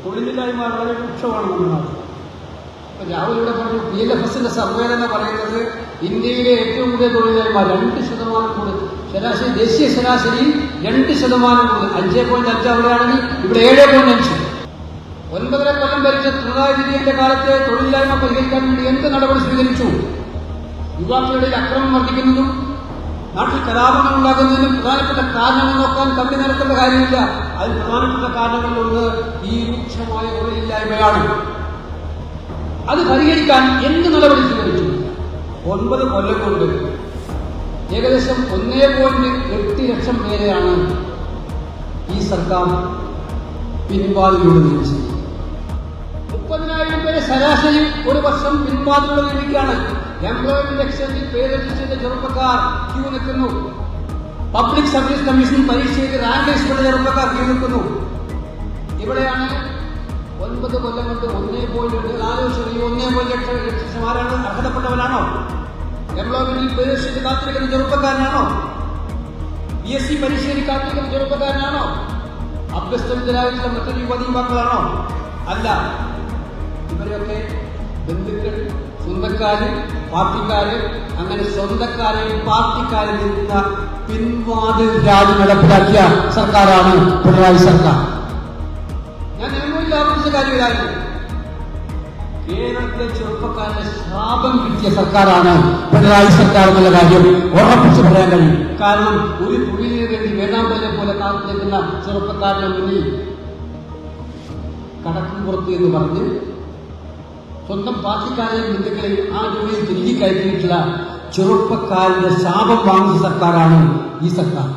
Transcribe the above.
തൊഴിലില്ലായ്മ വളരെ രൂക്ഷമാണ് നമ്മുടെ നാട്ടിൽ. ഇപ്പം രാഹുൽ ഇവിടെ പറഞ്ഞു PLFS സർവേ തന്നെ പറയുന്നത് ഇന്ത്യയിലെ ഏറ്റവും കൂടുതൽ തൊഴിലില്ലായ്മ 2% കൂടുതൽ, ശരാശരി ദേശീയ ശരാശരിയിൽ 2% കൂടുതൽ. 5.5 അവിടെയാണെങ്കിൽ ഇവിടെ 7.5. 9.5 കൊല്ലം ഭരിച്ച പിണറായി വിജയന്റെ കാലത്തെ തൊഴിലില്ലായ്മ പരിഹരിക്കാൻ വേണ്ടി എന്ത് നടപടി സ്വീകരിച്ചു? യുവാക്കളുടെ അക്രമം വർദ്ധിക്കുന്നതും നാട്ടിൽ കലാപങ്ങൾ ഉണ്ടാകുന്നതിനും പ്രധാനപ്പെട്ട കാരണങ്ങൾ നോക്കാൻ കമ്പി നടത്തേണ്ട കാര്യമില്ല. അതിൽ പ്രധാനപ്പെട്ട കാരണങ്ങളിലൊന്ന് ഈ രൂക്ഷമായ തൊഴിലില്ലായ്മയാണ്. അത് പരിഹരിക്കാൻ എന്ത് നടപടി സ്വീകരിച്ചു? 9 കൊല്ലം കൊണ്ട് ഏകദേശം 1.8 ലക്ഷം പേരെയാണ് ഈ സർക്കാർ പിൻവാതിലൂടെ നിയമിച്ചത്. 30,000 പേരെ ശരാശരി ഒരു വർഷം പിൻവാതിലൂടെ നിയമിക്കുകയാണ്. എംപ്ലോയ്മെന്റ് എക്സ്ചേഞ്ചിൽ പേര് രജിസ്റ്റർ ചെയ്ത ചെറുപ്പക്കാർ ക്യൂ നിൽക്കുന്നു. പബ്ലിക് സർവീസ് കമ്മീഷൻ പരീക്ഷ ചെയ്ത് റാങ്ക് ലിസ്റ്റുള്ള ചെറുപ്പക്കാർ ക്യൂ നിൽക്കുന്നു. ഇവിടെയാണ് 9 കൊല്ലം കൊണ്ട് 1.8 ലക്ഷം ആരാണ്? അർഹതപ്പെട്ടവനാണോ? എംപ്ലോയ്മെന്റിൽ പേര് രജിസ്റ്റർ കാത്തിരിക്കുന്ന ചെറുപ്പക്കാരനാണോ? PSC പരീക്ഷയിൽ കാത്തിരിക്കുന്ന ചെറുപ്പക്കാരനാണോ? അഭ്യസ്തവിദ്യരായിട്ടുള്ള മറ്റൊരു യുവതീവാക്കളാണോ? അല്ല. ഇവരൊക്കെ ബന്ധുക്കൾ, സ്വന്തക്കാര്, പാർട്ടിക്കാര്, അങ്ങനെ സ്വന്തക്കാരെയും പാർട്ടിക്കാരിൽ നിന്ന് പിൻവാതിൽ രാജ് നടപ്പിലാക്കിയ സർക്കാരാണ് പിണറായി സർക്കാർ. ഞാൻ നിയമത്തിൽ ആവർത്തിച്ച കാര്യം ഇതായിരുന്നു. കേരളത്തിലെ ചെറുപ്പക്കാരുടെ ശാപം കിട്ടിയ സർക്കാരാണ് പിണറായി സർക്കാർ എന്നുള്ള കാര്യം ഉറപ്പിച്ച് പറയാൻ കഴിയും. കാരണം ഒരു തൊഴിലിന് വേണ്ടി വേദാന്തരെ പോലെ കാത്തിരിക്കുന്ന ചെറുപ്പക്കാരുടെ മുന്നിൽ കടക്കും പുറത്ത് എന്ന് പറഞ്ഞ് സ്വന്തം പാർട്ടിക്കാരെയും ബന്ധുക്കളെയും ആ ജോലിയിൽ തിരികെ കയറ്റിയിട്ടുള്ള ചെറുപ്പക്കാരുടെ ശാപം വാങ്ങിച്ച സർക്കാരാണ് ഈ സർക്കാർ.